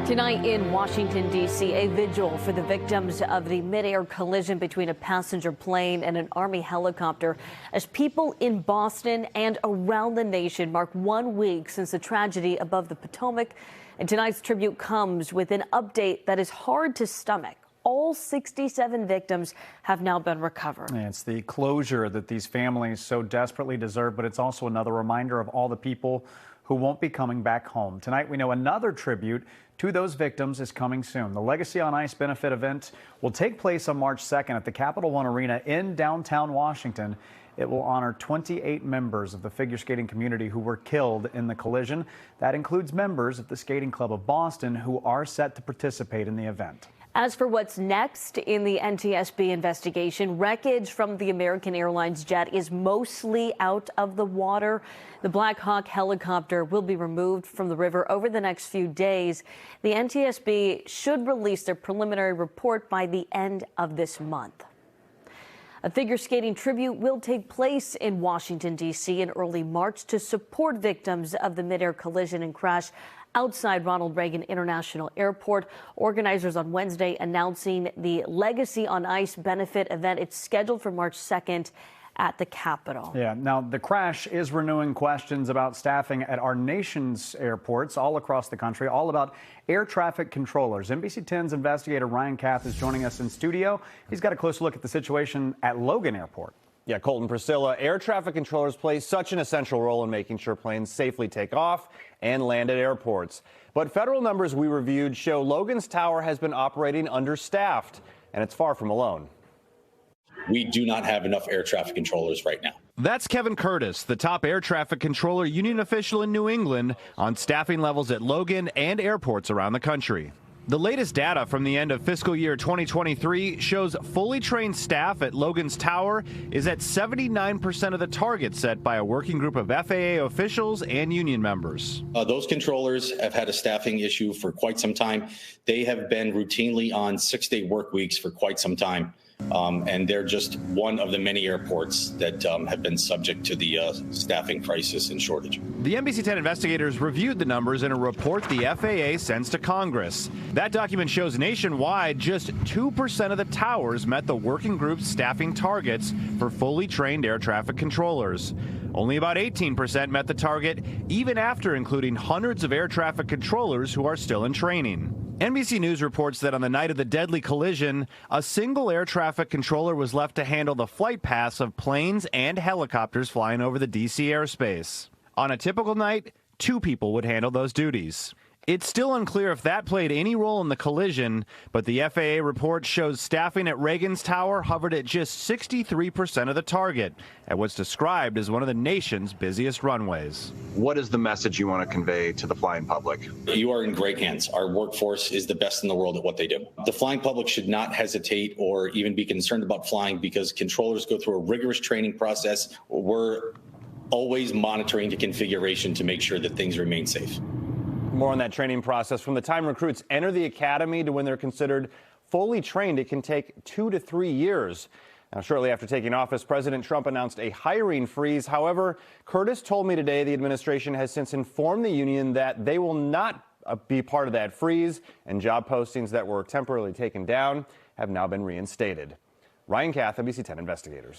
Tonight in Washington, D.C., a vigil for the victims of the midair collision between a passenger plane and an Army helicopter as people in Boston and around the nation mark 1 week since the tragedy above the Potomac. And tonight's tribute comes with an update that is hard to stomach. All 67 victims have now been recovered. It's the closure that these families so desperately deserve, but it's also another reminder of all the people who won't be coming back home. Tonight, we know another tribute to those victims is coming soon. The Legacy on Ice benefit event will take place on March 2nd at the Capital One Arena in downtown Washington. It will honor 28 members of the figure skating community who were killed in the collision. That includes members of the Skating Club of Boston who are set to participate in the event. As for what's next in the NTSB investigation, wreckage from the American Airlines jet is mostly out of the water. The Black Hawk helicopter will be removed from the river over the next few days. The NTSB should release their preliminary report by the end of this month. A figure skating tribute will take place in Washington, D.C. in early March to support victims of the midair collision and crash outside Ronald Reagan International Airport. Organizers on Wednesday announcing the Legacy on Ice benefit event. It's scheduled for March 2nd at the Capitol. Yeah, now the crash is renewing questions about staffing at our nation's airports all across the country, all about air traffic controllers. NBC 10's investigator Ryan Kath is joining us in studio. He's got a closer look at the situation at Logan Airport. Yeah, Colton, Priscilla, air traffic controllers play such an essential role in making sure planes safely take off and land at airports. But federal numbers we reviewed show Logan's tower has been operating understaffed, and it's far from alone. We do not have enough air traffic controllers right now. That's Kevin Curtis, the top air traffic controller union official in New England, on staffing levels at Logan and airports around the country. The latest data from the end of fiscal year 2023 shows fully trained staff at Logan's Tower is at 79% of the target set by a working group of FAA officials and union members. Those controllers have had a staffing issue for quite some time. They have been routinely on 6-day work weeks for quite some time. And they're just one of the many airports that have been subject to the staffing crisis and shortage. The NBC 10 investigators reviewed the numbers in a report the FAA sends to Congress. That document shows nationwide just 2% of the towers met the working group's staffing targets for fully trained air traffic controllers. Only about 18% met the target, even after including hundreds of air traffic controllers who are still in training. NBC News reports that on the night of the deadly collision, a single air traffic controller was left to handle the flight paths of planes and helicopters flying over the D.C. airspace. On a typical night, 2 people would handle those duties. It's still unclear if that played any role in the collision, but the FAA report shows staffing at Reagan's Tower hovered at just 63% of the target, at what's described as one of the nation's busiest runways. What is the message you want to convey to the flying public? You are in great hands. Our workforce is the best in the world at what they do. The flying public should not hesitate or even be concerned about flying because controllers go through a rigorous training process. We're always monitoring the configuration to make sure that things remain safe. More on that training process. From the time recruits enter the academy to when they're considered fully trained, it can take 2 to 3 years. Now, shortly after taking office, President Trump announced a hiring freeze. However, Curtis told me today the administration has since informed the union that they will not be part of that freeze, and job postings that were temporarily taken down have now been reinstated. Ryan Kath, NBC 10 Investigators.